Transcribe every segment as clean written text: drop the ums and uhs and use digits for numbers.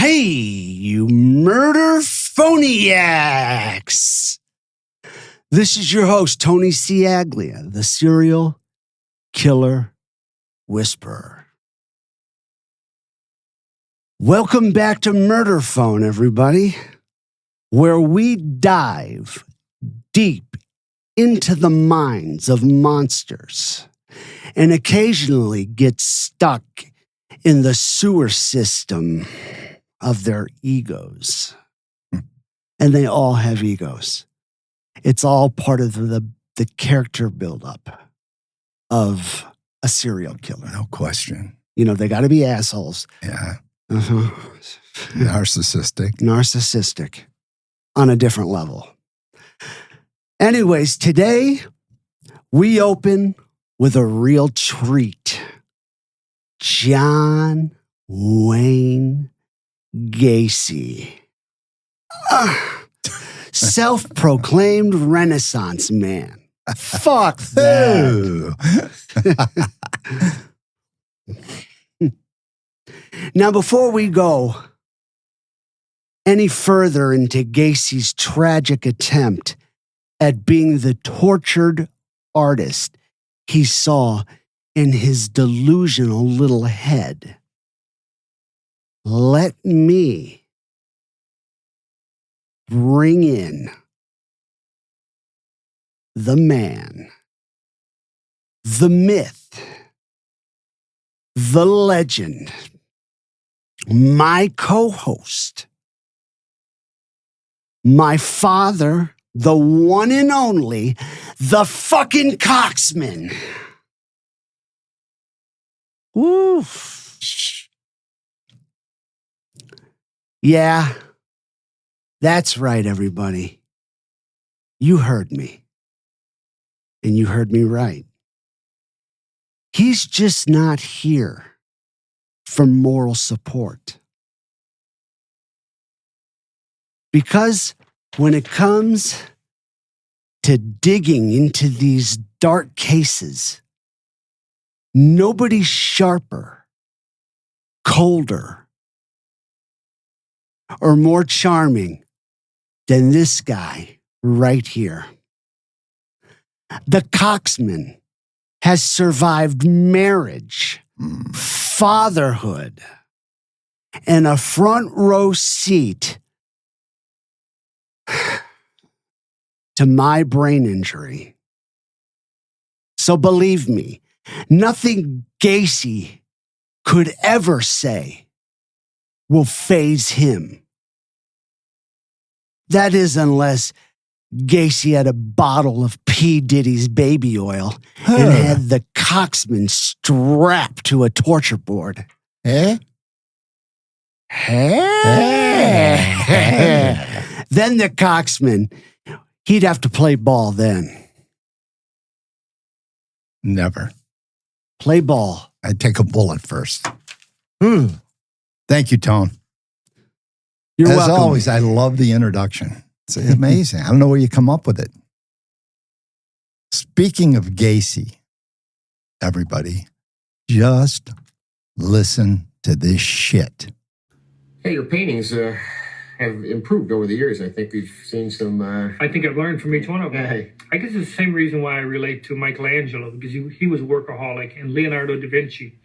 Hey, you murder phoniacs! This is your host, Tony C. Aglia, the serial killer whisperer. Welcome back to MurderPhone, everybody, where we dive deep into the minds of monsters and occasionally get stuck in the sewer system of their egos. And they all have egos. It's all part of the character buildup of a serial killer. No question. You know, they got to be assholes. Yeah. Uh-huh. Narcissistic on a different level. Anyways, today we open with a real treat. John Wayne Gacy. Self-proclaimed Renaissance man. Fuck that. Now, before we go any further into Gacy's tragic attempt at being the tortured artist he saw in his delusional little head, let me bring in the man, the myth, the legend, my co-host, my father, the one and only, the fucking Coxman. Oof. Yeah, that's right, everybody. You heard me. And you heard me right. He's just not here for moral support. Because when it comes to digging into these dark cases, nobody's sharper, colder, or more charming than this guy right here. The Coxman has survived marriage, fatherhood, and a front row seat to my brain injury. So believe me, nothing Gacy could ever say will faze him. That is, unless Gacy had a bottle of P. Diddy's baby oil and had the Coxman strapped to a torture board. Eh? Then the Coxman, he'd have to play ball then. Never. Play ball. I'd take a bullet first. Thank you, Tone. You're As welcome. always, I love the introduction. It's amazing. I don't know where you come up with it. Speaking of Gacy, everybody, just listen to this shit. Hey, your paintings have improved over the years. I think we've seen some... I think I've learned from each one of them. Hey. I guess it's the same reason why I relate to Michelangelo, because he was a workaholic, and Leonardo da Vinci.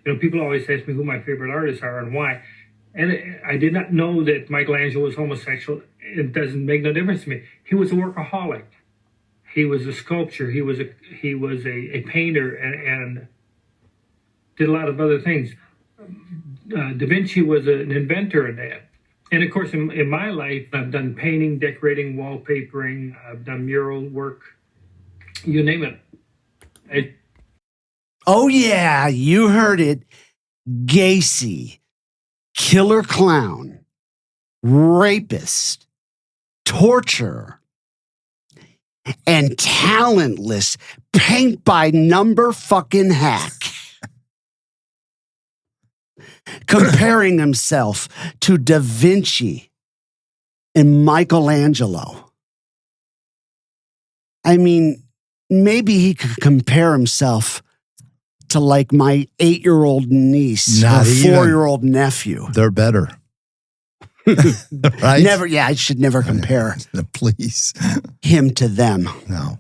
You know, people always ask me who my favorite artists are and why. And I did not know that Michelangelo was homosexual. It doesn't make no difference to me. He was a workaholic. He was a sculptor. He was a painter and did a lot of other things. Da Vinci was an inventor of that. And of course, in my life, I've done painting, decorating, wallpapering. I've done mural work. You name it. Oh, yeah, you heard it. Gacy, killer clown, rapist, torturer, and talentless paint by number fucking hack. Comparing himself to Da Vinci and Michelangelo. I mean, maybe he could compare himself to like my 8-year-old niece Not or even. 4-year-old nephew. They're better. Right? Never, I should never compare Please. him to them. No.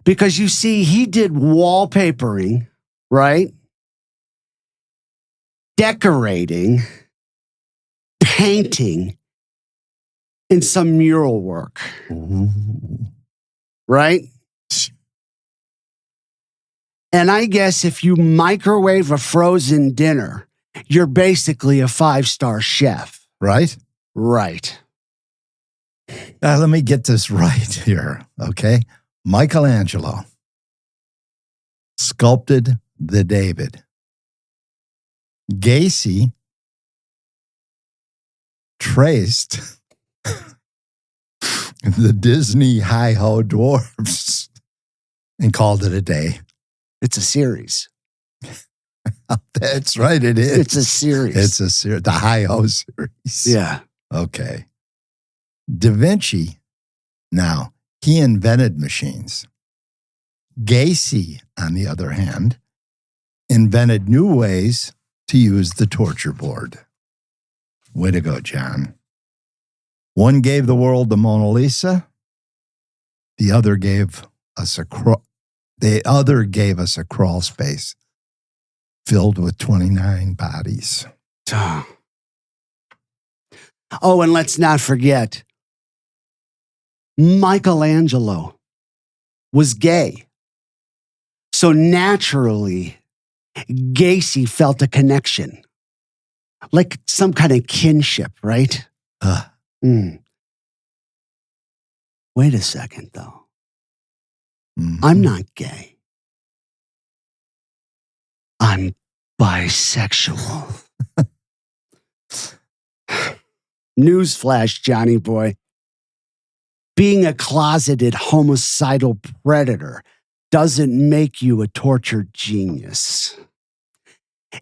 Because you see, he did wallpapering, right? Decorating, painting, and some mural work, Ooh. right? And I guess if you microwave a frozen dinner, you're basically a 5-star chef. Right? Right. Let me get this right here, okay? Michelangelo sculpted the David. Gacy traced the Disney hi-ho dwarfs and called it a day. It's a series. That's right, it is. It's a series. It's a series, the hi-ho series. Yeah. Okay. Da Vinci, now, he invented machines. Gacy, on the other hand, invented new ways to use the torture board. Way to go, John. One gave the world the Mona Lisa. The other gave us a crawl space filled with 29 bodies. Oh, and let's not forget, Michelangelo was gay. So naturally, Gacy felt a connection, like some kind of kinship, right? Wait a second, though. I'm not gay. I'm bisexual. Newsflash, Johnny boy. Being a closeted homicidal predator doesn't make you a tortured genius.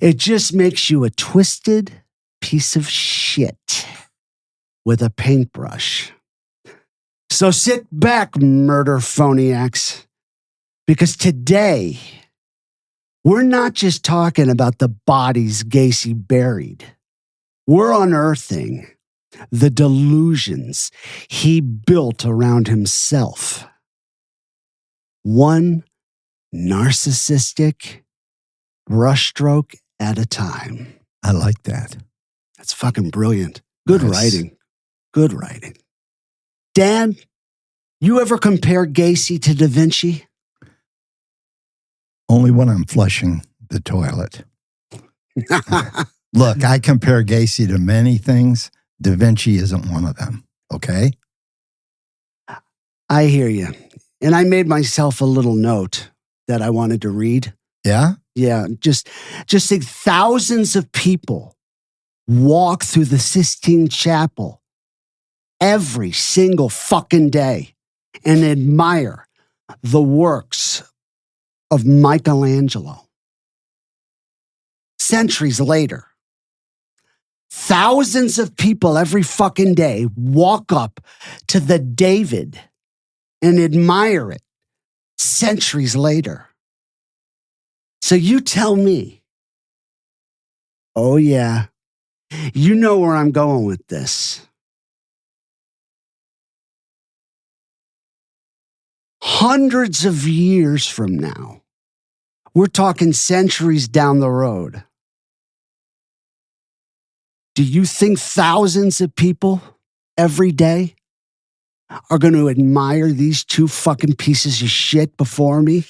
It just makes you a twisted piece of shit with a paintbrush. So sit back, murder phoniacs, because today we're not just talking about the bodies Gacy buried. We're unearthing the delusions he built around himself. One narcissistic brushstroke at a time. I like that. That's fucking brilliant. Good Nice. writing. Good writing. Dan, you ever compare Gacy to Da Vinci? Only when I'm flushing the toilet. Look, I compare Gacy to many things. Da Vinci isn't one of them, okay? I hear you. And I made myself a little note that I wanted to read. Yeah? Yeah, just think thousands of people walk through the Sistine Chapel every single fucking day and admire the works of Michelangelo. Centuries later, thousands of people every fucking day walk up to the David and admire it centuries later. So you tell me, oh yeah, you know where I'm going with this. Hundreds of years from now, we're talking centuries down the road. Do you think thousands of people every day are going to admire these two fucking pieces of shit before me?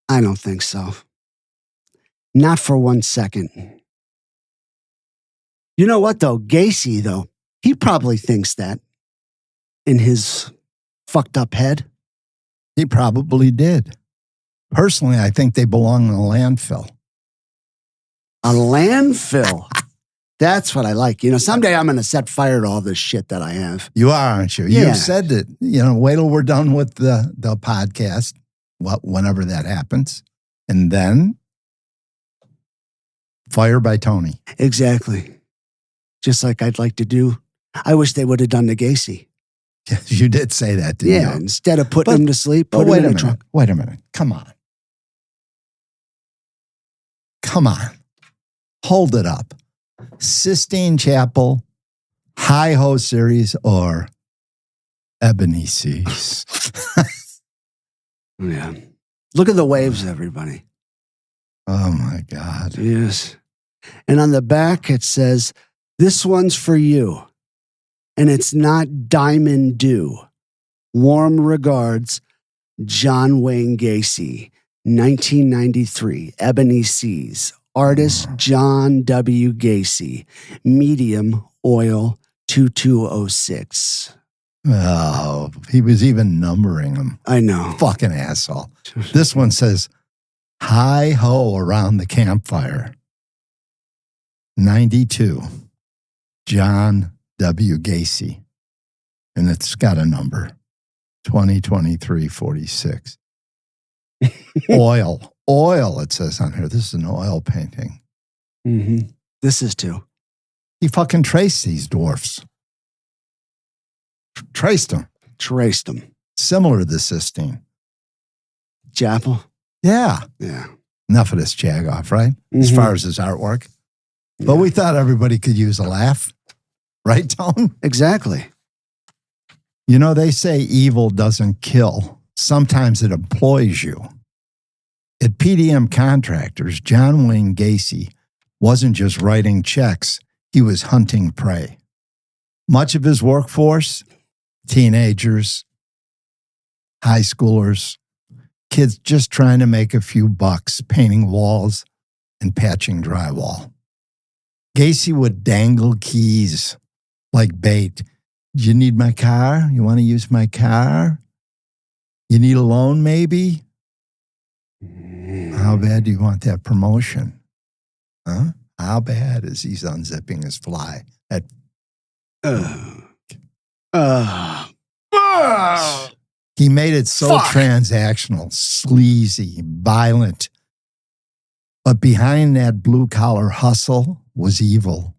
I don't think so. Not for 1 second. You know what, though? Gacy, though, he probably thinks that in his fucked up head. He probably did. Personally, I think they belong in a landfill. A landfill. That's what I like. You know, someday I'm going to set fire to all this shit that I have. You are, aren't you? Yeah. You've said that, wait till we're done with the podcast, whenever that happens. And then fire by Tony. Exactly. Just like I'd like to do. I wish they would have done the Gacy. You did say that, didn't you? Instead of putting him to sleep, But put wait him a in the minute. trunk. Wait a minute. Come on. Come on. Hold it up. Sistine Chapel, Hi-Ho Series, or Ebony Seas. Yeah. Look at the waves, everybody. Oh, my God. Yes. And on the back, it says, "This one's for you. And it's not Diamond Dew. Warm regards, John Wayne Gacy, 1993, Ebony Seas. Artist John W. Gacy, medium oil 2206. Oh, he was even numbering them. I know. Fucking asshole. This one says, "Hi-Ho Around the Campfire. 92, John W. Gacy." And it's got a number, 2023-46. Oil, it says on here. This is an oil painting. Mm-hmm. This is too. He fucking traced these dwarfs. Traced them. Similar to the Sistine. Chapel? Yeah. Yeah. Enough of this jagoff, right? As far as his artwork. But we thought everybody could use a laugh. Right, Tone? Exactly. You know, they say evil doesn't kill. Sometimes it employs you. At PDM Contractors, John Wayne Gacy wasn't just writing checks, he was hunting prey. Much of his workforce, teenagers, high schoolers, kids just trying to make a few bucks painting walls and patching drywall. Gacy would dangle keys like bait. "Do you need my car? You want to use my car? You need a loan, maybe? How bad do you want that promotion? Huh? How bad?" As he's unzipping his fly. He made it so transactional, sleazy, violent. But behind that blue-collar hustle was evil.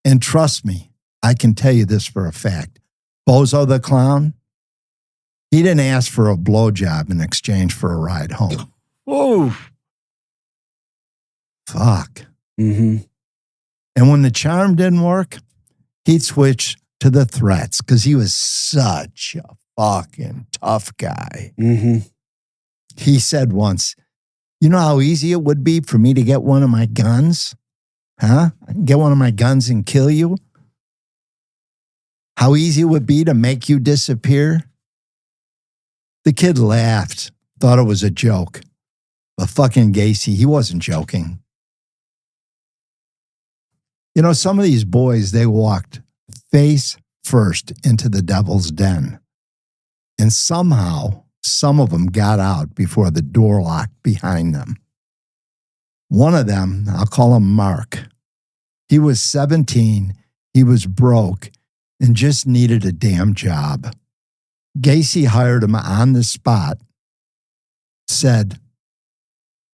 And trust me, I can tell you this for a fact. Bozo the Clown, he didn't ask for a blowjob in exchange for a ride home. Oh. Fuck. Mm-hmm. And when the charm didn't work, he'd switch to the threats because he was such a fucking tough guy. Mm-hmm. He said once, "You know how easy it would be for me to get one of my guns? Huh? I can get one of my guns and kill you? How easy it would be to make you disappear?" The kid laughed, thought it was a joke. But fucking Gacy, he wasn't joking. You know, some of these boys, they walked face first into the devil's den. And somehow, some of them got out before the door locked behind them. One of them, I'll call him Mark. He was 17, he was broke, and just needed a damn job. Gacy hired him on the spot, said,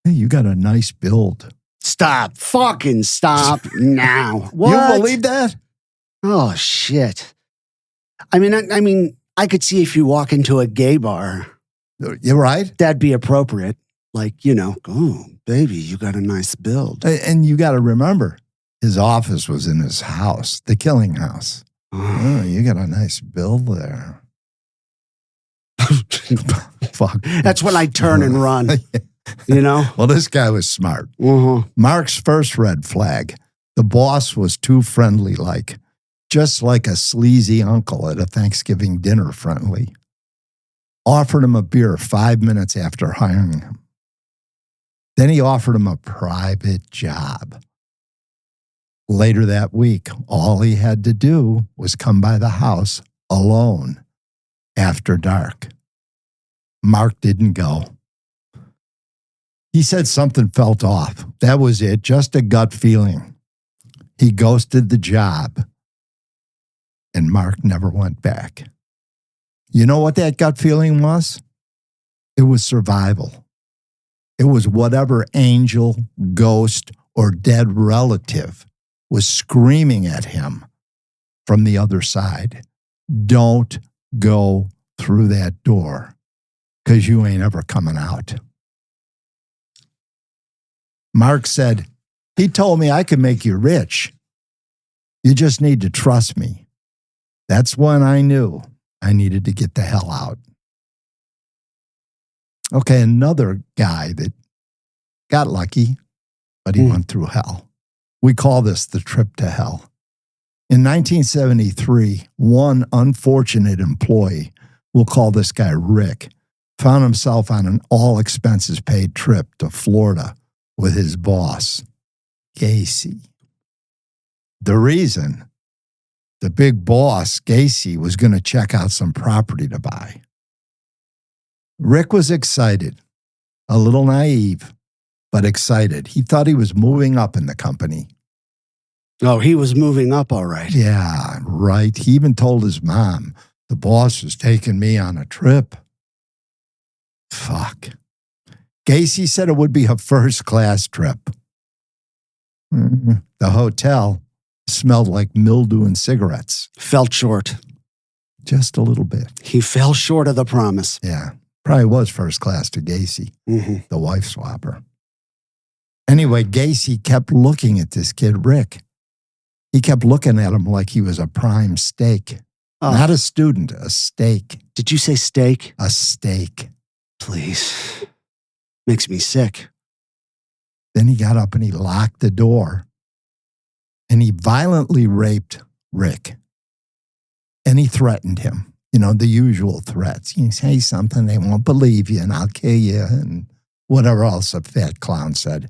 "Hey, you got a nice build." Stop. Fucking stop now. What? You believe that? Oh, shit. I mean, I could see if you walk into a gay bar. You're right. That'd be appropriate. Like, "Oh, baby, you got a nice build." And you got to remember, his office was in his house, the killing house. Oh, you got a nice build there. Fuck. That's when I turn and run, you know? Well, this guy was smart. Uh-huh. Mark's first red flag. The boss was too friendly like, just like a sleazy uncle at a Thanksgiving dinner friendly. Offered him a beer 5 minutes after hiring him. Then he offered him a private job. Later that week, all he had to do was come by the house alone after dark. Mark didn't go. He said something felt off. That was it, just a gut feeling. He ghosted the job, and Mark never went back. You know what that gut feeling was? It was survival. It was whatever angel, ghost, or dead relative was screaming at him from the other side. Don't go through that door, because you ain't ever coming out. Mark said, He told me I could make you rich. You just need to trust me. That's when I knew I needed to get the hell out. Okay, another guy that got lucky, but he went through hell. We call this the trip to hell. In 1973, one unfortunate employee, we'll call this guy Rick, found himself on an all-expenses-paid trip to Florida with his boss, Gacy. The reason, the big boss, Gacy, was going to check out some property to buy. Rick was excited, a little naive, but excited. He thought he was moving up in the company. Oh, he was moving up all right. Yeah, right. He even told his mom, the boss is taking me on a trip. Fuck. Gacy said it would be a first-class trip. The hotel smelled like mildew and cigarettes. Felt short. Just a little bit. He fell short of the promise. Yeah, probably was first class to Gacy, the wife swapper. Anyway, Gacy kept looking at this kid, Rick. He kept looking at him like he was a prime steak. Oh. Not a student, a steak. Did you say steak? A steak. Please. Makes me sick. Then he got up and he locked the door. And he violently raped Rick. And he threatened him. You know, the usual threats. You say something, they won't believe you, and I'll kill you, and whatever else a fat clown said.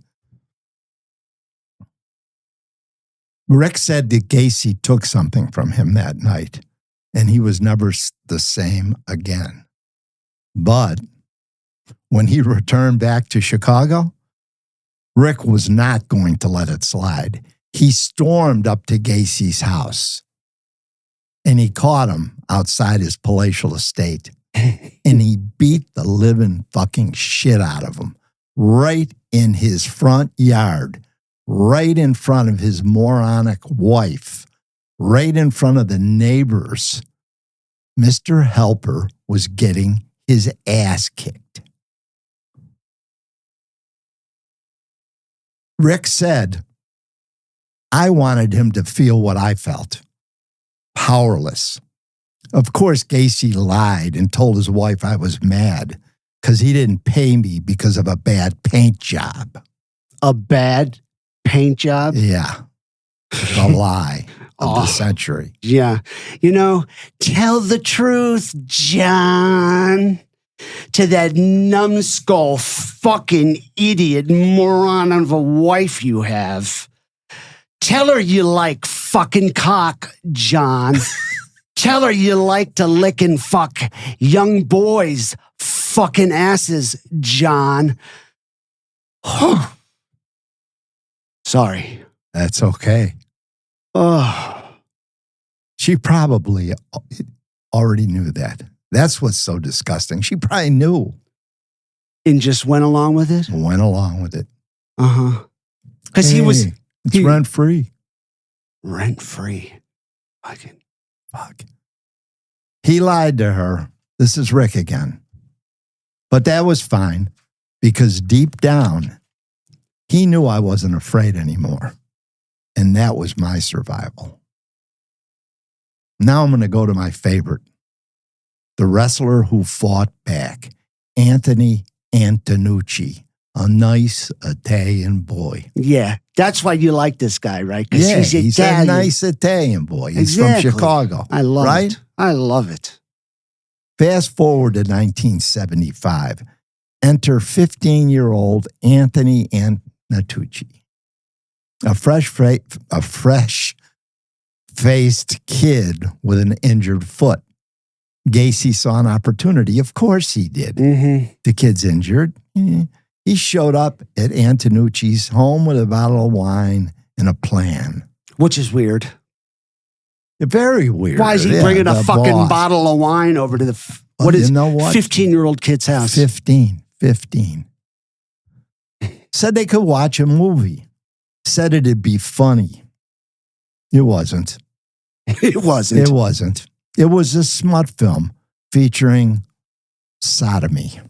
Rick said that Gacy took something from him that night, and he was never the same again. But when he returned back to Chicago, Rick was not going to let it slide. He stormed up to Gacy's house, and he caught him outside his palatial estate, and he beat the living fucking shit out of him right in his front yard, right in front of his moronic wife, right in front of the neighbors. Mr. Helper was getting his ass kicked. Rick said, I wanted him to feel what I felt. Powerless. Of course, Gacy lied and told his wife I was mad because he didn't pay me because of a bad paint job. A bad paint job? Yeah. The lie of the century. Yeah. You know, tell the truth, John. To that numbskull fucking idiot moron of a wife you have. Tell her you like fucking cock, John. Tell her you like to lick and fuck young boys' fucking asses, John. Sorry. That's okay. Oh. She probably already knew that. That's what's so disgusting. She probably knew. And just went along with it? Went along with it. Uh-huh. Because It's rent-free. Rent-free. Fucking. Fuck. He lied to her. This is Rick again. But that was fine because deep down, he knew I wasn't afraid anymore. And that was my survival. Now I'm going to go to my favorite. The wrestler who fought back, Anthony Antonucci, a nice Italian boy. Yeah, that's why you like this guy, right? Yeah, he's a nice Italian boy. He's from Chicago. I love right? it. I love it. Fast forward to 1975. Enter 15-year-old Anthony Antonucci, a fresh-faced kid with an injured foot. Gacy saw an opportunity. Of course he did. Mm-hmm. The kid's injured. He showed up at Antonucci's home with a bottle of wine and a plan. Which is weird. Very weird. Why is he bringing a fucking bottle of wine over to the 15-year-old kid's house? 15. Said they could watch a movie. Said it'd be funny. It wasn't. It wasn't. It wasn't. It was a smut film featuring sodomy.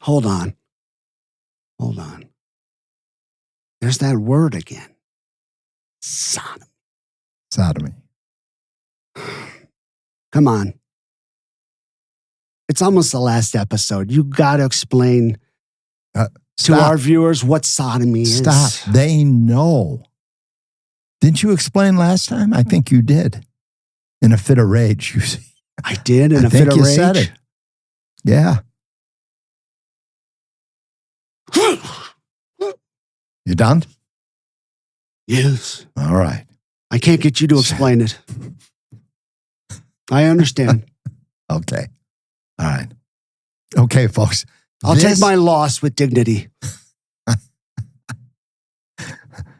Hold on. Hold on. There's that word again. Sodomy. Sodomy. Come on. It's almost the last episode. You got to explain to our viewers what sodomy is. Stop. They know. Didn't you explain last time? I think you did. In a fit of rage. I did in a fit of rage? Said it. Yeah. You done? Yes. All right. I can't get you to explain it. I understand. Okay. All right. Okay, folks. I'll take my loss with dignity.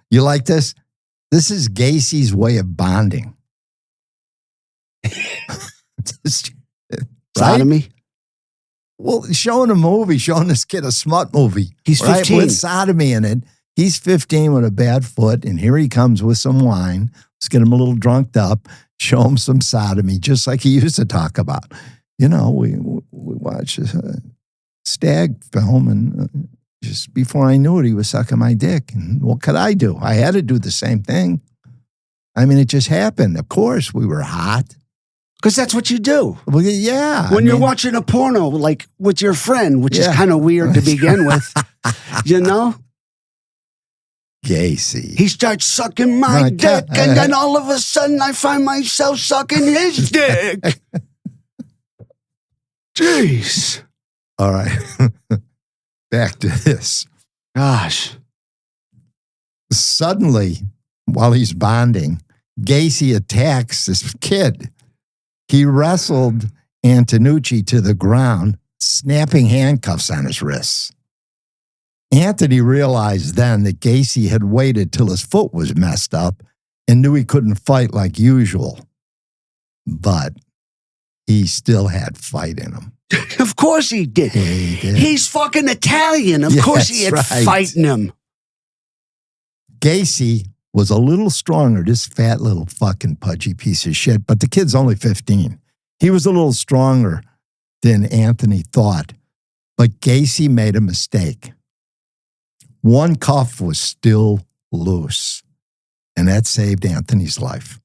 You like this? This is Gacy's way of bonding. Sodomy? Well, showing a movie, showing this kid a smut movie. He's 15. With sodomy in it. He's 15 with a bad foot, and here he comes with some wine. Let's get him a little drunked up, show him some sodomy, just like he used to talk about. You know, we watched a stag film, and just before I knew it, he was sucking my dick. And what could I do? I had to do the same thing. I mean, it just happened. Of course, we were hot. Because that's what you do. Well, yeah. When you're watching a porno, like with your friend, which is kind of weird to begin with, you know? Gacy. He starts sucking my dick, and then all of a sudden I find myself sucking his dick. Jeez. All right. Back to this. Gosh. Suddenly, while he's bonding, Gacy attacks this kid. He wrestled Antonucci to the ground, snapping handcuffs on his wrists. Anthony realized then that Gacy had waited till his foot was messed up and knew he couldn't fight like usual. But he still had fight in him. Of course he did. He did. He's fucking Italian. Of course he had fight in him. Gacy was a little stronger, this fat little fucking pudgy piece of shit, but the kid's only 15. He was a little stronger than Anthony thought, but Gacy made a mistake. One cuff was still loose, and that saved Anthony's life.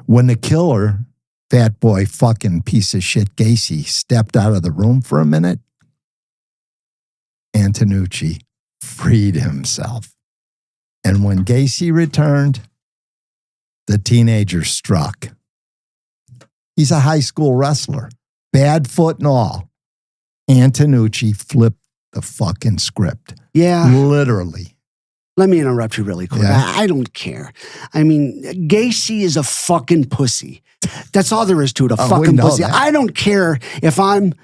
When the killer, fat boy fucking piece of shit Gacy, stepped out of the room for a minute, Antonucci freed himself. And when Gacy returned, the teenager struck. He's a high school wrestler, bad foot and all. Antonucci flipped the fucking script. Yeah. Literally. Let me interrupt you really quick. Yeah. I don't care. I mean, Gacy is a fucking pussy. That's all there is to it, a fucking pussy. That. I don't care if I'm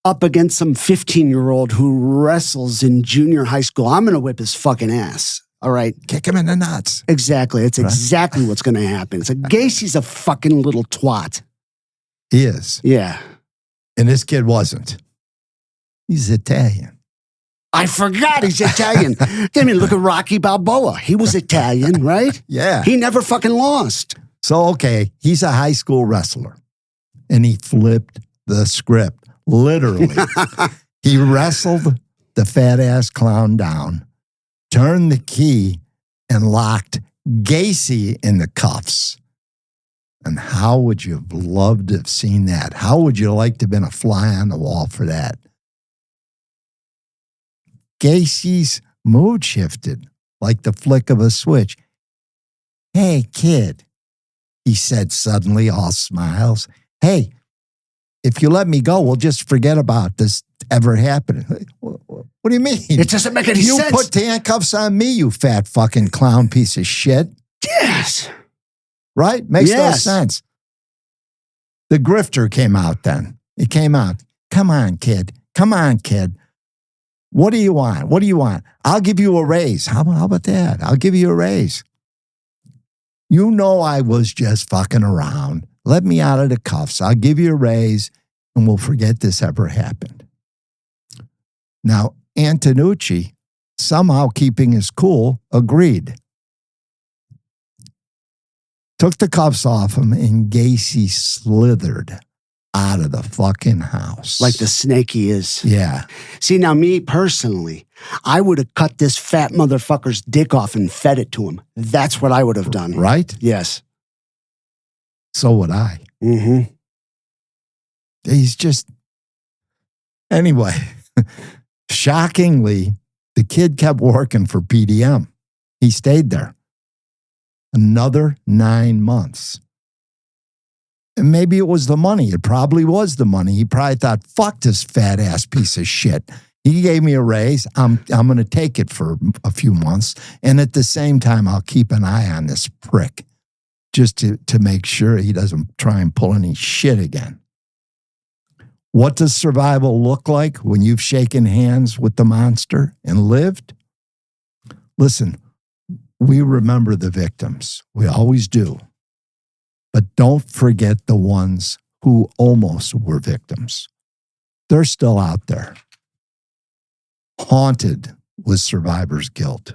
up against some 15-year-old who wrestles in junior high school. I'm going to whip his fucking ass. All right. Kick him in the nuts. Exactly. It's exactly what's going to happen. It's like Gacy's a fucking little twat. He is. Yeah. And this kid wasn't. He's Italian. I forgot he's Italian. I mean, look at Rocky Balboa. He was Italian, right? Yeah. He never fucking lost. So, okay, he's a high school wrestler. And he flipped the script, literally. He wrestled the fat-ass clown down, turned the key, and locked Gacy in the cuffs. And how would you have loved to have seen that? How would you like to have been a fly on the wall for that? Gacy's mood shifted like the flick of a switch. Hey, kid, he said suddenly, all smiles. Hey, if you let me go, we'll just forget about this ever happening. What do you mean? It doesn't make any sense. You put handcuffs on me, you fat fucking clown piece of shit. Yes. Right? Makes no sense. The grifter came out then. It came out. Come on, kid. Come on, kid. What do you want? What do you want? I'll give you a raise. How about that? I'll give you a raise. You know I was just fucking around. Let me out of the cuffs. I'll give you a raise, and we'll forget this ever happened. Now, Antonucci, somehow keeping his cool, agreed. Took the cuffs off him, and Gacy slithered out of the fucking house. Like the snake he is. Yeah. See, now me personally, I would have cut this fat motherfucker's dick off and fed it to him. That's what I would have done. Right? Yes. So would I. Mm-hmm. He's just... Anyway, shockingly, the kid kept working for PDM. He stayed there another 9 months. And maybe it was the money. It probably was the money. He probably thought, fuck this fat ass piece of shit. He gave me a raise. I'm going to take it for a few months. And at the same time, I'll keep an eye on this prick just to make sure he doesn't try and pull any shit again. What does survival look like when you've shaken hands with the monster and lived? Listen, we remember the victims. We always do. But don't forget the ones who almost were victims. They're still out there, haunted with survivor's guilt.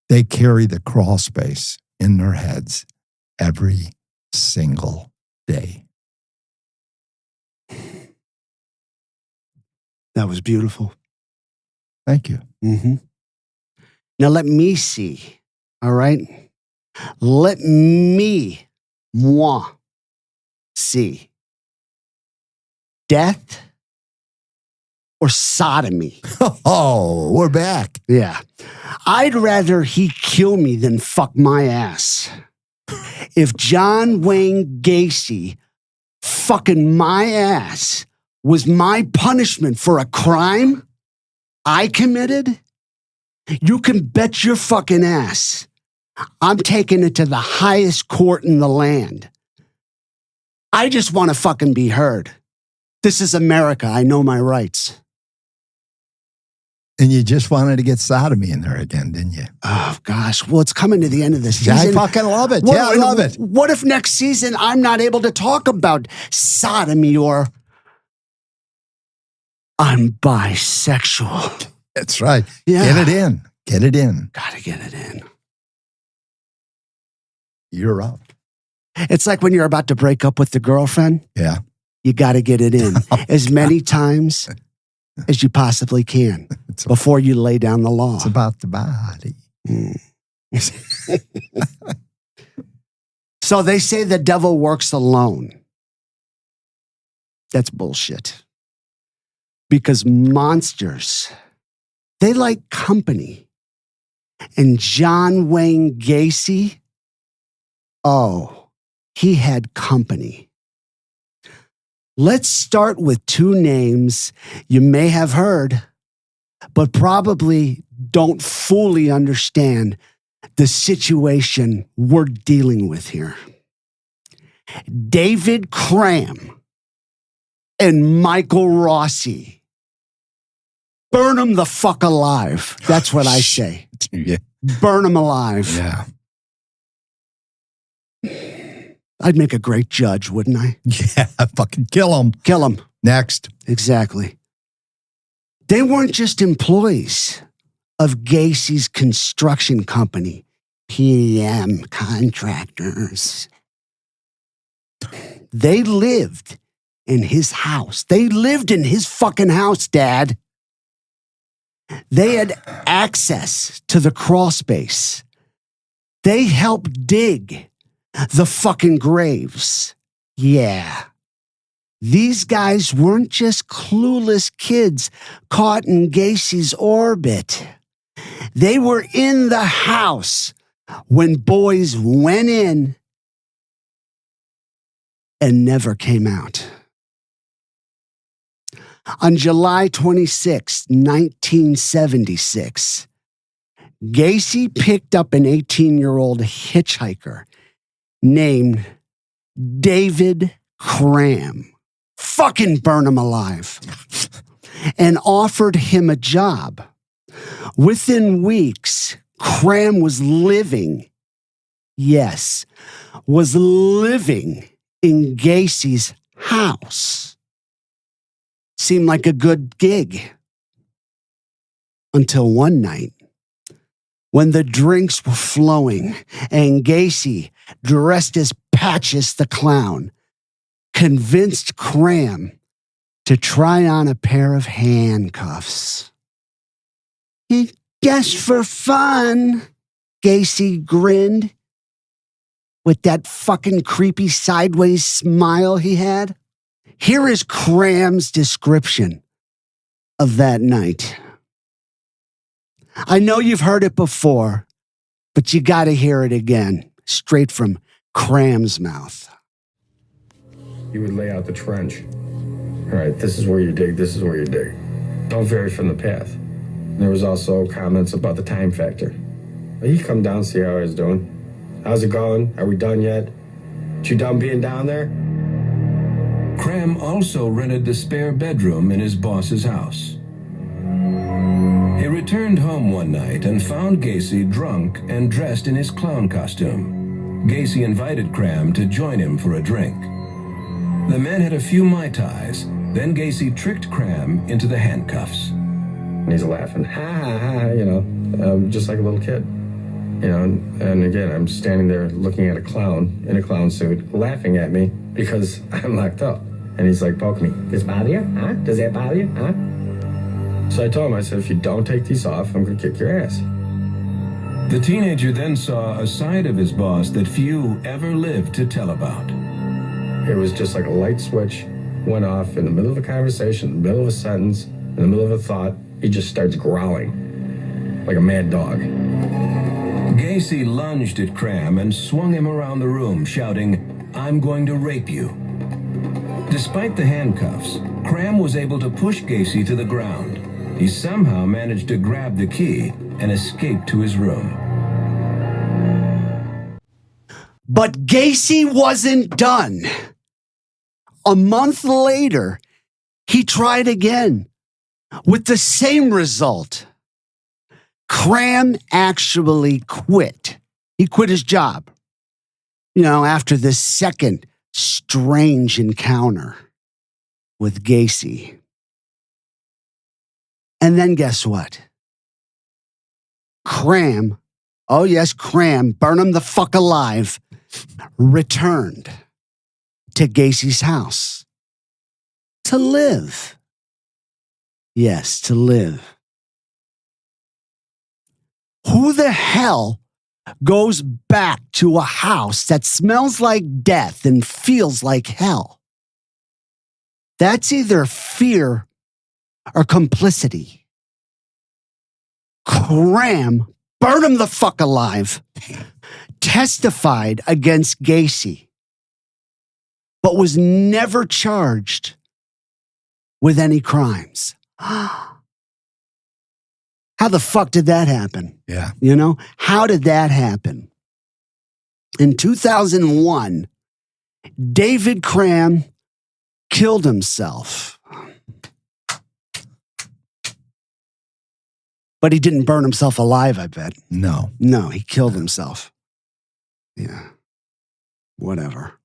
They carry the crawl space in their heads every single day. That was beautiful. Thank you. Mm-hmm. Now let me see. All right? Let me, moi, see. Death or sodomy? Oh, we're back. Yeah. I'd rather he kill me than fuck my ass. If John Wayne Gacy fucking my ass was my punishment for a crime I committed, you can bet your fucking ass I'm taking it to the highest court in the land. I just want to fucking be heard. This is America. I know my rights. And you just wanted to get sodomy in there again, didn't you? Oh, gosh. Well, it's coming to the end of the season. I fucking love it. I love it. What if next season I'm not able to talk about sodomy or I'm bisexual? That's right. Yeah. Get it in. Get it in. Gotta get it in. You're up. It's like when you're about to break up with the girlfriend. Yeah. You gotta get it in as many times as you possibly can before you lay down the law. It's about the body. So they say the devil works alone. That's bullshit. Because monsters, they like company. And John Wayne Gacy, oh, he had company. Let's start with two names you may have heard, but probably don't fully understand the situation we're dealing with here. David Cram and Michael Rossi. Burn them the fuck alive. That's what I say. Yeah. Burn them alive. Yeah. I'd make a great judge, wouldn't I? Yeah. Fucking kill them. Kill them. Next. Exactly. They weren't just employees of Gacy's construction company, PM contractors. They lived in his house. They lived in his fucking house, Dad. They had access to the crawl space. They helped dig the fucking graves. Yeah. These guys weren't just clueless kids caught in Gacy's orbit. They were in the house when boys went in and never came out. On July 26, 1976, Gacy picked up an 18-year-old hitchhiker named David Cram. Fucking burn him alive. And offered him a job. Within weeks, Cram was living in Gacy's house. Seemed like a good gig. Until one night, when the drinks were flowing and Gacy, dressed as Patches the Clown, convinced Cram to try on a pair of handcuffs. Just for fun, Gacy grinned with that fucking creepy sideways smile he had. Here is Cram's description of that night. I know you've heard it before, but you gotta hear it again, straight from Cram's mouth. He would lay out the trench. All right, this is where you dig, this is where you dig. Don't vary from the path. There was also comments about the time factor. He'd come down, see how I was doing. How's it going? Are we done yet? You done being down there? Cram also rented the spare bedroom in his boss's house. He returned home one night and found Gacy drunk and dressed in his clown costume. Gacy invited Cram to join him for a drink. The men had a few Mai Tais, then Gacy tricked Cram into the handcuffs. And he's laughing, ha ha ha, just like a little kid. And again, I'm standing there looking at a clown in a clown suit, laughing at me because I'm locked up. And he's like, poke me. Does it bother you? Huh? Does that bother you? Huh? So I told him, I said, if you don't take these off, I'm going to kick your ass. The teenager then saw a side of his boss that few ever lived to tell about. It was just like a light switch went off in the middle of a conversation, in the middle of a sentence, in the middle of a thought. He just starts growling like a mad dog. Gacy lunged at Cram and swung him around the room, shouting, "I'm going to rape you." Despite the handcuffs, Cram was able to push Gacy to the ground. He somehow managed to grab the key and escape to his room. But Gacy wasn't done. A month later, he tried again with the same result. Cram actually quit. He quit his job, after this second strange encounter with Gacy. And then guess what? Cram, oh yes, Cram, burn him the fuck alive, returned to Gacy's house to live. Yes, to live. Who the hell goes back to a house that smells like death and feels like hell? That's either fear or complicity. Cram, burn him the fuck alive, testified against Gacy, but was never charged with any crimes. How the fuck did that happen? Yeah. How did that happen? In 2001, David Cram killed himself. But he didn't burn himself alive, I bet. No. No, he killed himself. Yeah. Whatever.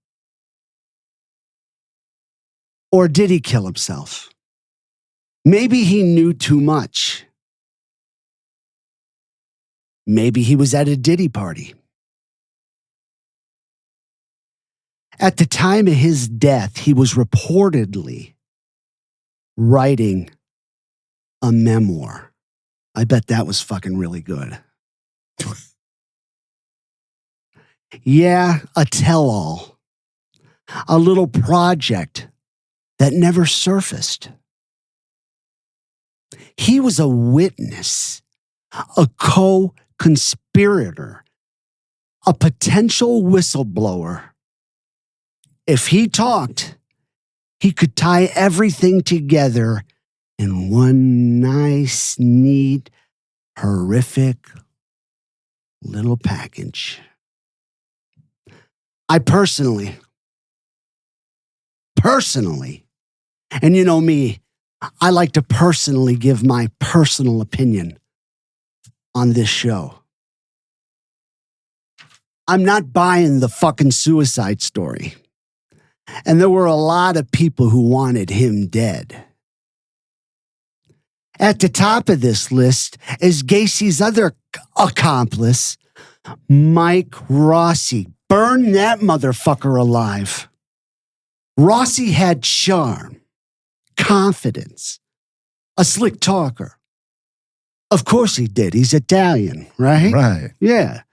Or did he kill himself? Maybe he knew too much. Maybe he was at a Diddy party. At the time of his death, he was reportedly writing a memoir. I bet that was fucking really good. Yeah, a tell-all. A little project that never surfaced. He was a witness, a co-conspirator, a potential whistleblower. If he talked, he could tie everything together in one nice, neat, horrific little package. I personally, and you know me, I like to personally give my personal opinion on this show. I'm not buying the fucking suicide story. And there were a lot of people who wanted him dead. At the top of this list is Gacy's other accomplice, Mike Rossi. Burn that motherfucker alive. Rossi had charm, confidence, a slick talker. Of course he did. He's Italian, right? Right. Yeah.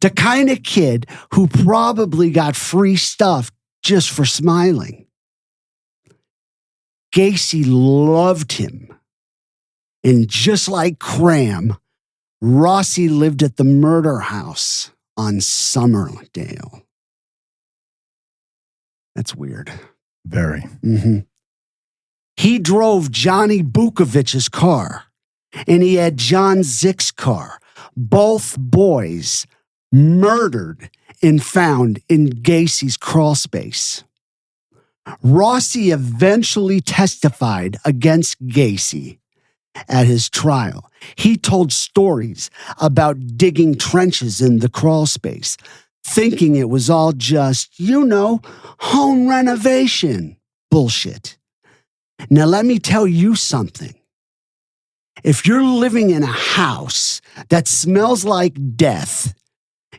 The kind of kid who probably got free stuff just for smiling. Gacy loved him. And just like Cram, Rossi lived at the murder house on Summerdale. That's weird. Very. Mm-hmm. He drove Johnny Bukovic's car, and he had John Zick's car. Both boys murdered and found in Gacy's crawl space. Rossi eventually testified against Gacy at his trial. He told stories about digging trenches in the crawl space, thinking it was all just, home renovation bullshit. Now, let me tell you something. If you're living in a house that smells like death,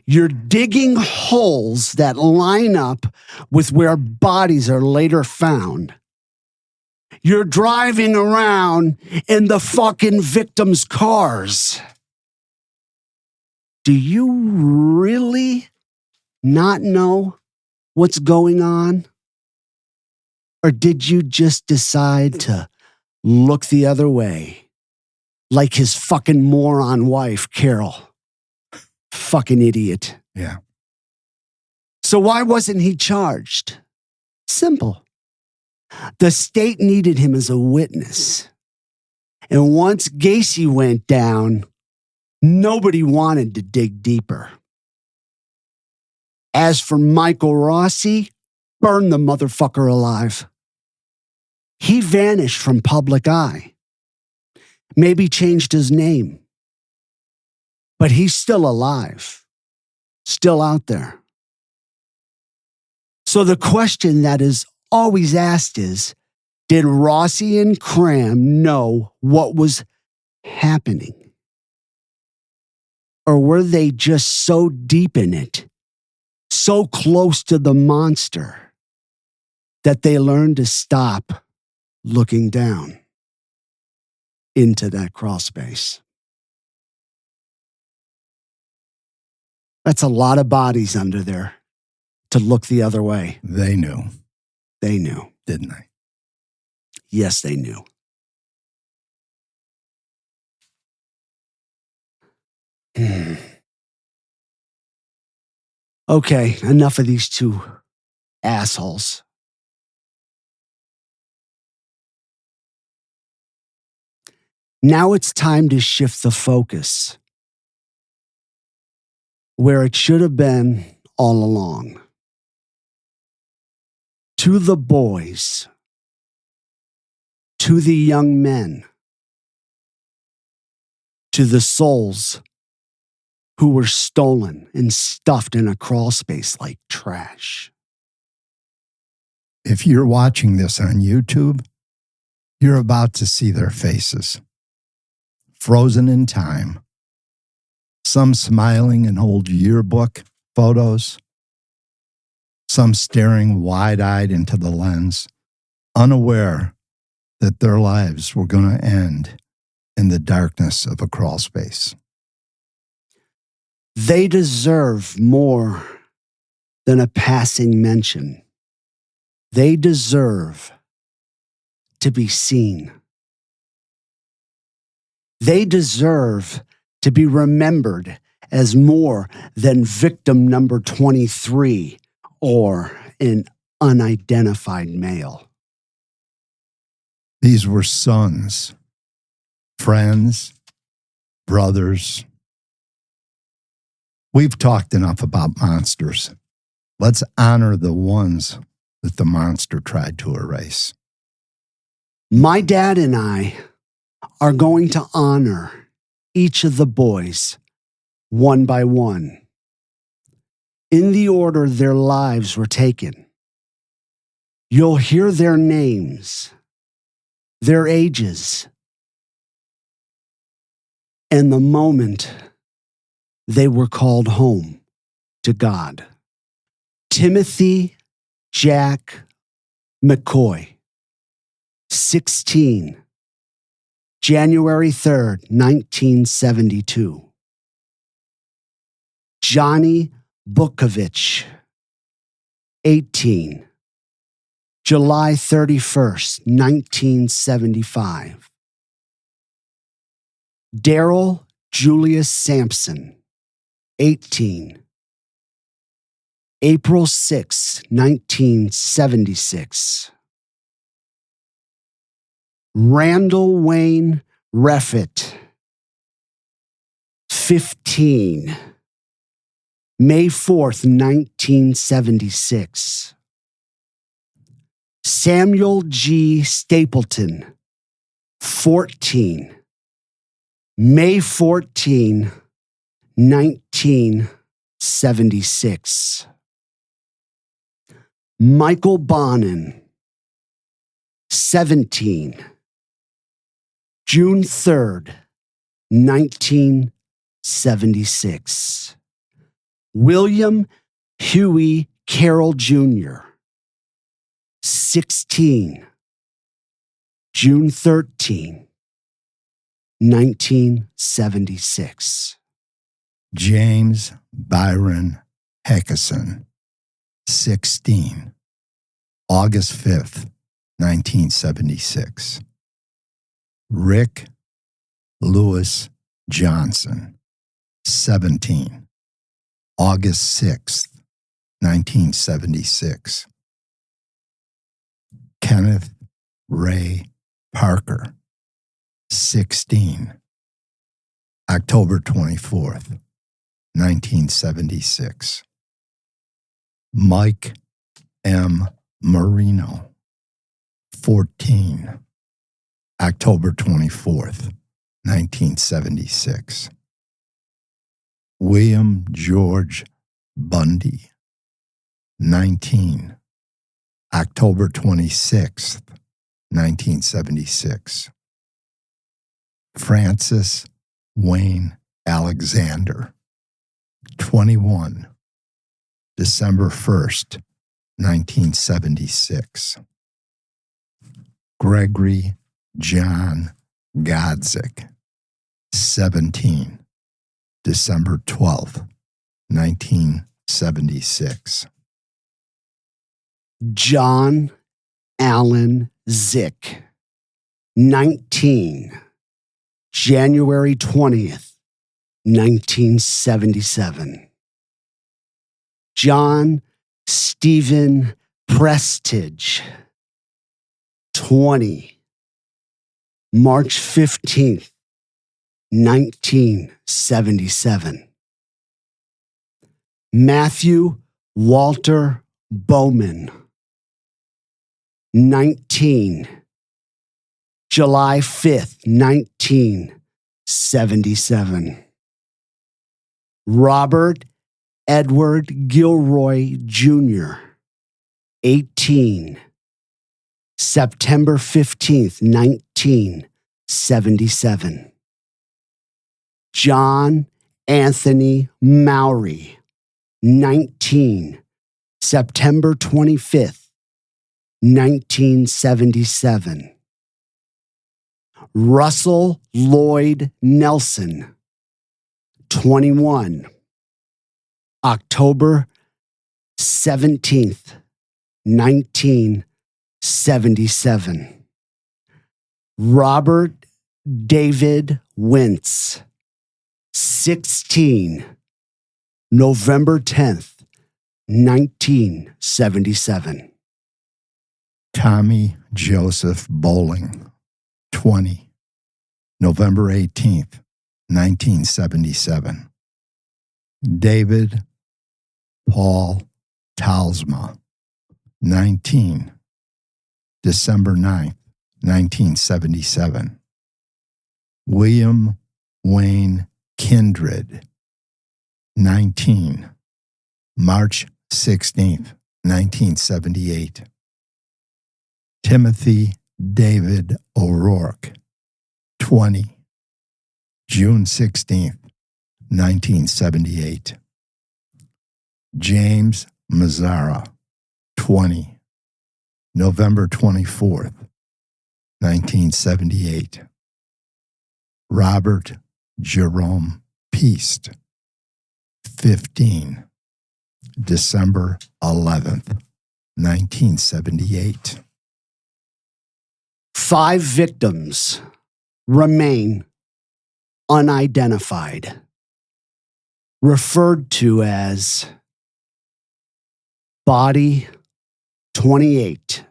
you're digging holes that line up with where bodies are later found. You're driving around in the fucking victims' cars. Do you really not know what's going on? Or did you just decide to look the other way? Like his fucking moron wife, Carol. Fucking idiot. Yeah. So why wasn't he charged? Simple. The state needed him as a witness. And once Gacy went down, nobody wanted to dig deeper. As for Michael Rossi, burn the motherfucker alive. He vanished from public eye. Maybe changed his name. But he's still alive. Still out there. So the question that is always asked is, did Rossi and Cram know what was happening? Or were they just so deep in it, so close to the monster, that they learned to stop looking down into that crawl space? That's a lot of bodies under there to look the other way. They knew. They knew. Didn't they? Yes, they knew. Okay, enough of these two assholes. Now it's time to shift the focus where it should have been all along. To the boys, to the young men, to the souls who were stolen and stuffed in a crawl space like trash. If you're watching this on YouTube, you're about to see their faces, frozen in time. Some smiling and old yearbook photos. Some staring wide-eyed into the lens, unaware that their lives were going to end in the darkness of a crawl space. They deserve more than a passing mention. They deserve to be seen. They deserve to be remembered as more than victim number 23 or an unidentified male. These were sons, friends, brothers. We've talked enough about monsters. Let's honor the ones that the monster tried to erase. My dad and I are going to honor each of the boys one by one, in the order their lives were taken. You'll hear their names, their ages, and the moment they were called home to God. Timothy Jack McCoy, 16, January 3rd, 1972. Johnny Bukovich, 18, July 31st, 1975. Daryl Julius Sampson, 18, April 6, 1976. Randall Wayne Reffitt, 15, May 4th, 1976. Samuel G. Stapleton, 14, May 14, 1976. Michael Bonin, 17, June 3rd, 1976. William Huey Carroll Jr., 16, June 13, 1976. James Byron Heckerson, 16, August 5th, 1976. Rick Lewis Johnson, 17, August 6th, 1976. Kenneth Ray Parker, 16, October 24th, 1976. Mike M. Marino, 14, October 24th, 1976. William George Bundy, 19, October 26th, 1976. Francis Wayne Alexander, 21, December 1st, 1976. Gregory John Godzik, 17, December 12th, 1976. John Allen Zick, 19, January 20th, 1977. John Stephen Prestige, 20, March 15th, 1977. Matthew Walter Bowman, 19, July 5th, 1977. Robert Edward Gilroy Jr., 18, September 15th, 1977. John Anthony Mowry, 19, September 25th, 1977. Russell Lloyd Nelson, 21, October 17th, 1977. Robert David Wentz, 16, November 10th, 1977. Tommy Joseph Bowling, 20, November 18th, 1977. David Paul Talsma, 19, December 9th, 1977. William Wayne Kindred, 19, March 16th, 1978. Timothy David O'Rourke, 20, June 16th, 1978. James Mazzara, 20, November 24th, 1978. Robert Jerome Peast, 15, December 11th, 1978. 5 victims remain unidentified, referred to as Body 28,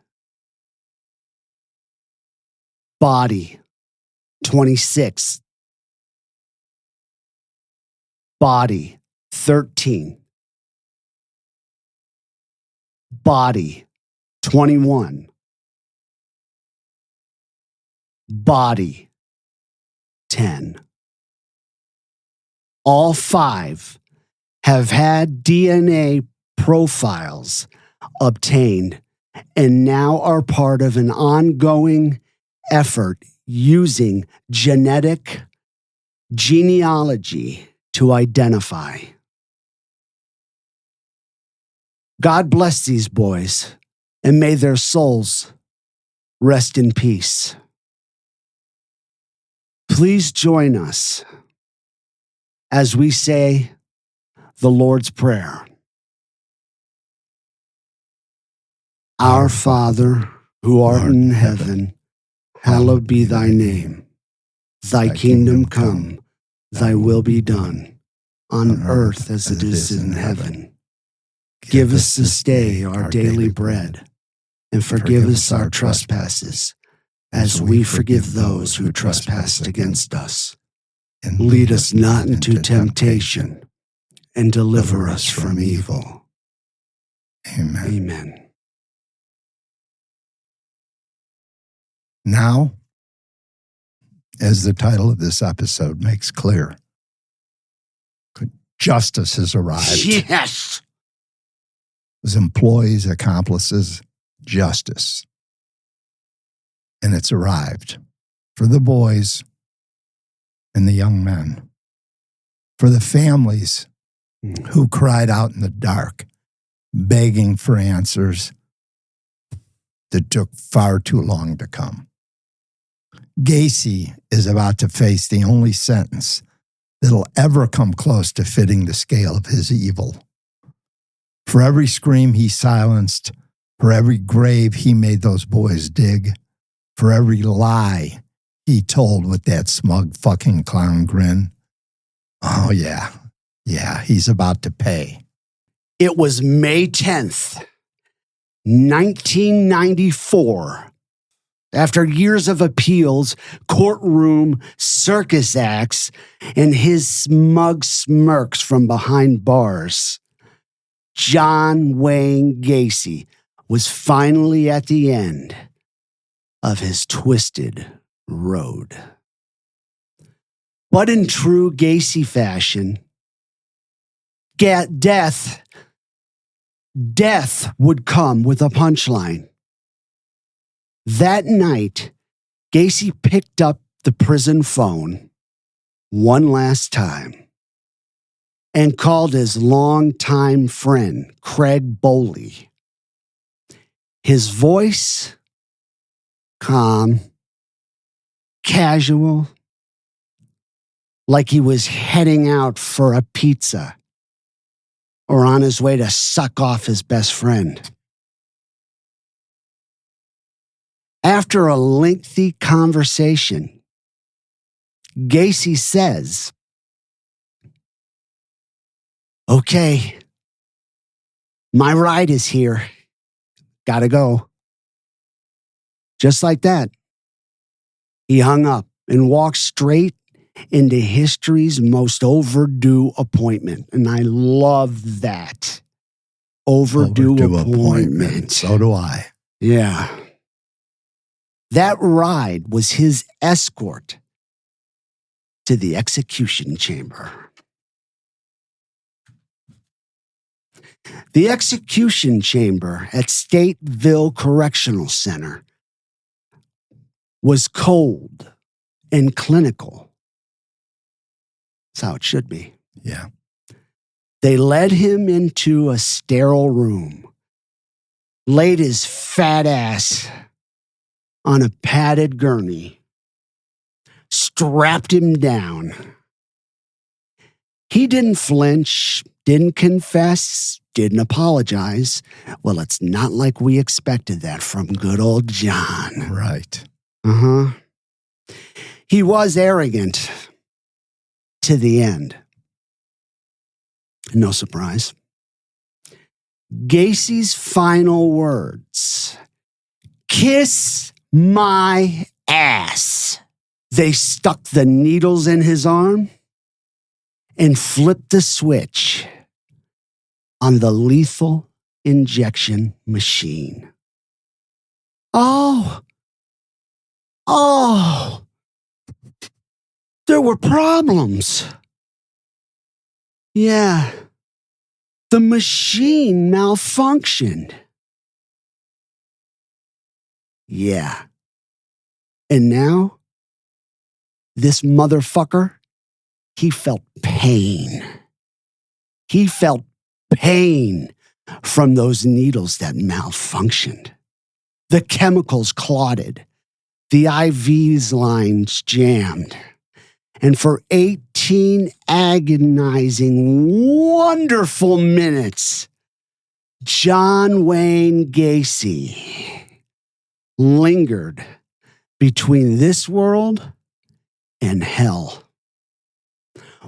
Body 26, Body 13, Body 21, Body 10. All 5 have had DNA profiles obtained and now are part of an ongoing effort using genetic genealogy to identify. God bless these boys, and may their souls rest in peace. Please join us as we say the Lord's Prayer. Our Father, who art in heaven, hallowed be thy name. Thy kingdom come, thy will be done, on earth as it is in heaven. Give us this day our daily bread, and forgive us our trespasses, as we forgive those who trespass against us. And lead us not into temptation, and deliver us from evil. Amen. Amen. Now, as the title of this episode makes clear, justice has arrived. Yes! As employees, accomplices, justice. And it's arrived for the boys and the young men, for the families who cried out in the dark, begging for answers that took far too long to come. Gacy is about to face the only sentence that'll ever come close to fitting the scale of his evil. For every scream he silenced, for every grave he made those boys dig, for every lie he told with that smug fucking clown grin. Oh, yeah, he's about to pay. It was May 10th, 1994. After years of appeals, courtroom circus acts, and his smug smirks from behind bars, John Wayne Gacy was finally at the end of his twisted road. But in true Gacy fashion, death would come with a punchline. That night, Gacy picked up the prison phone one last time and called his longtime friend, Craig Boley. His voice, calm, casual, like he was heading out for a pizza or on his way to suck off his best friend. After a lengthy conversation, Gacy says, "Okay, my ride is here. Gotta go." Just like that, he hung up and walked straight into history's most overdue appointment. And I love that. Overdue appointment. So do I. Yeah. That ride was his escort to the execution chamber. The execution chamber at Stateville Correctional Center was cold and clinical. That's how it should be. Yeah. They led him into a sterile room laid his fat ass on a padded gurney, strapped him down. He didn't flinch, didn't confess, didn't apologize. Well, it's not like we expected that from good old John. Right. Uh-huh. He was arrogant to the end. No surprise. Gacy's final words: "Kiss my ass." They stuck the needles in his arm and flipped the switch on the lethal injection machine. Oh, there were problems. Yeah, the machine malfunctioned. Yeah. And now, this motherfucker, he felt pain. He felt pain from those needles that malfunctioned. The chemicals clotted. The IV's lines jammed. And for 18 agonizing, wonderful minutes, John Wayne Gacy lingered between this world and hell.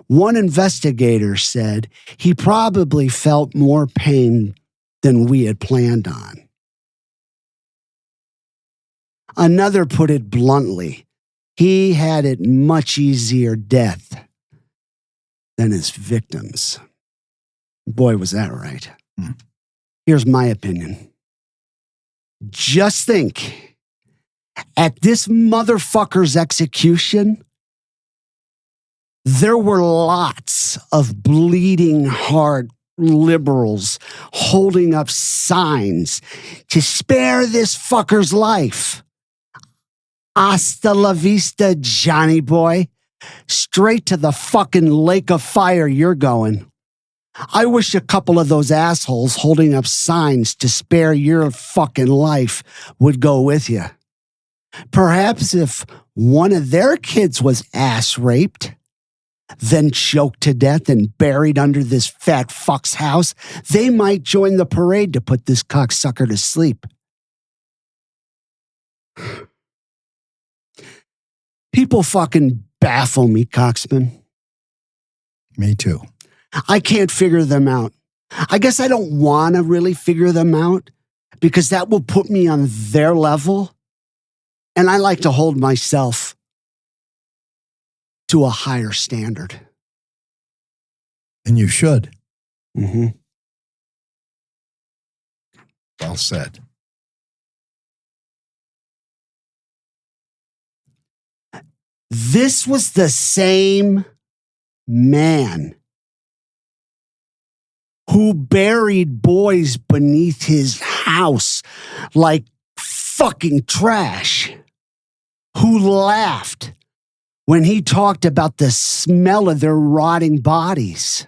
One investigator said he probably felt more pain than we had planned on. Another put it bluntly: he had it much easier death than his victims. Boy, was that right. Here's my opinion. Just think, at this motherfucker's execution, there were lots of bleeding heart liberals holding up signs to spare this fucker's life. Hasta la vista, Johnny boy. Straight to the fucking lake of fire you're going. I wish a couple of those assholes holding up signs to spare your fucking life would go with you. Perhaps if one of their kids was ass raped, then choked to death and buried under this fat fuck's house, they might join the parade to put this cocksucker to sleep. People fucking baffle me, Coxman. Me too. I can't figure them out. I guess I don't want to really figure them out because that will put me on their level. And I like to hold myself to a higher standard. And you should. Mm-hmm. Well said. This was the same man who buried boys beneath his house like fucking trash, who laughed when he talked about the smell of their rotting bodies.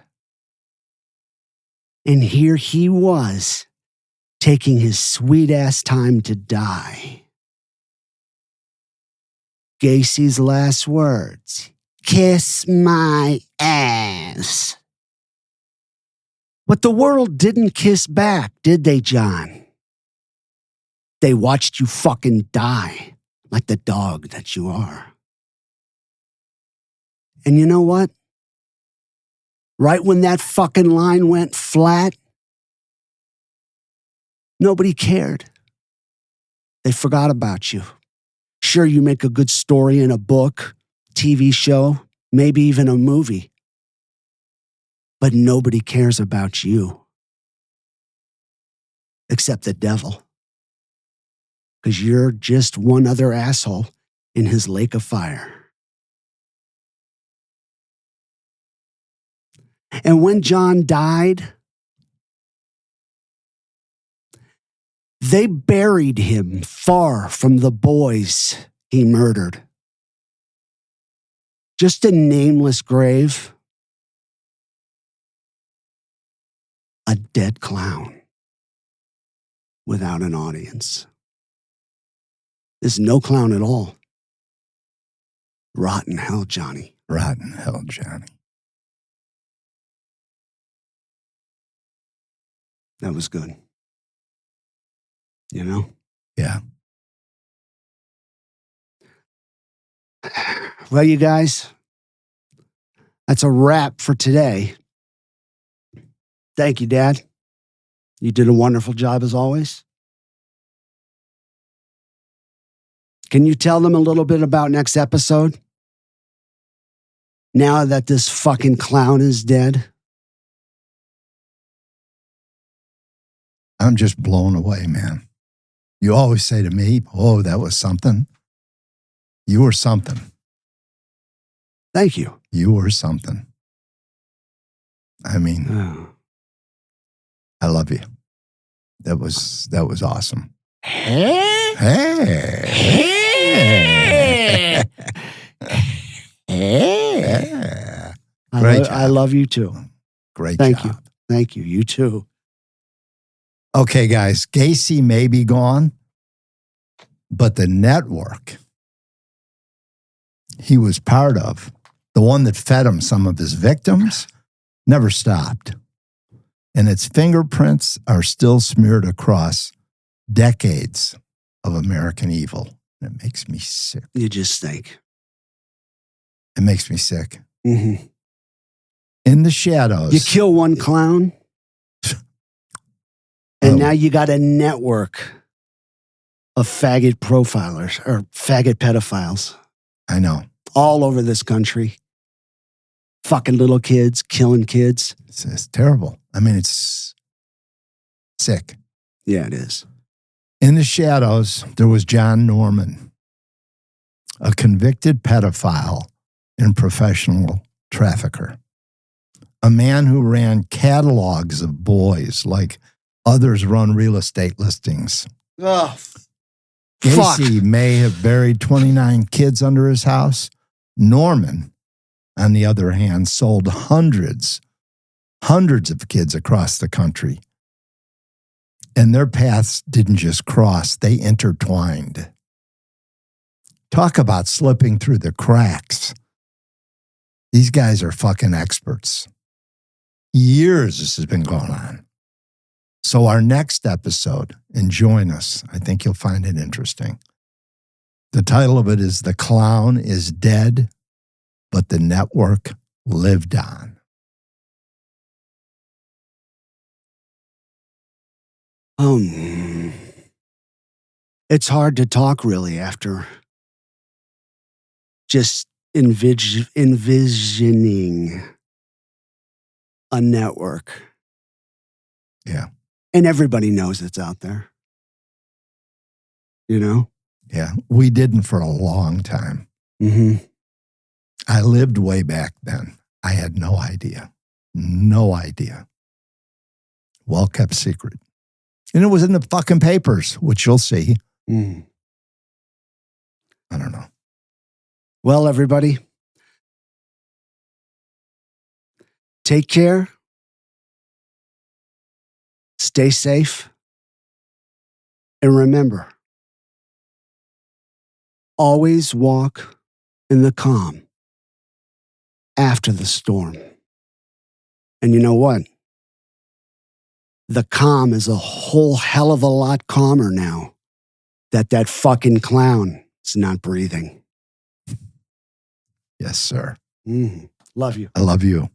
And here he was, taking his sweet-ass time to die. Gacy's last words: "Kiss my ass." But the world didn't kiss back, did they, John? They watched you fucking die like the dog that you are. And you know what? Right when that fucking line went flat, nobody cared. They forgot about you. Sure, you make a good story in a book, TV show, maybe even a movie. But nobody cares about you. Except the devil. Because you're just one other asshole in his lake of fire. And when John died, they buried him far from the boys he murdered. Just a nameless grave. A dead clown. without an audience. There's no clown at all. Rotten hell, Johnny. Rotten hell, Johnny. That was good. You know? Yeah. Well, you guys, that's a wrap for today. Thank you, Dad. You did a wonderful job as always. Can you tell them a little bit about next episode? Now that this fucking clown is dead. I'm just blown away, man. You always say to me, oh, that was something. You were something. Thank you. You were something. I mean, I love you. That was awesome. Hey. I love you too. Great Thank job. you. Thank you. You too. Okay, guys, Gacy may be gone, but the network he was part of, the one that fed him some of his victims, never stopped. And its fingerprints are still smeared across decades of American evil. It makes me sick. You just think. It makes me sick. Mm-hmm. In the shadows. You kill one clown, and now you got a network of faggot profilers or faggot pedophiles. I know. All over this country. Fucking little kids, killing kids. It's terrible. I mean, it's sick. Yeah, it is. In the shadows, there was John Norman, a convicted pedophile and professional trafficker. A man who ran catalogs of boys like others run real estate listings. Oh, Gacy may have buried 29 kids under his house. Norman, on the other hand, sold hundreds of kids across the country. And their paths didn't just cross, they intertwined. Talk about slipping through the cracks. These guys are fucking experts. Years this has been going on. So our next episode, and join us, I think you'll find it interesting. The title of it is The Clown is Dead, but the Network Lived On. It's hard to talk really after just envisioning a network. Yeah. And everybody knows it's out there. You know? Yeah. We didn't for a long time. Mm-hmm. I lived way back then. I had no idea. No idea. Well kept secret. And it was in the fucking papers, which you'll see. Mm. I don't know. Well, everybody, take care. Stay safe. And remember, always walk in the calm after the storm. And you know what? The calm is a whole hell of a lot calmer now that fucking clown is not breathing. Yes, sir. Love you. I love you.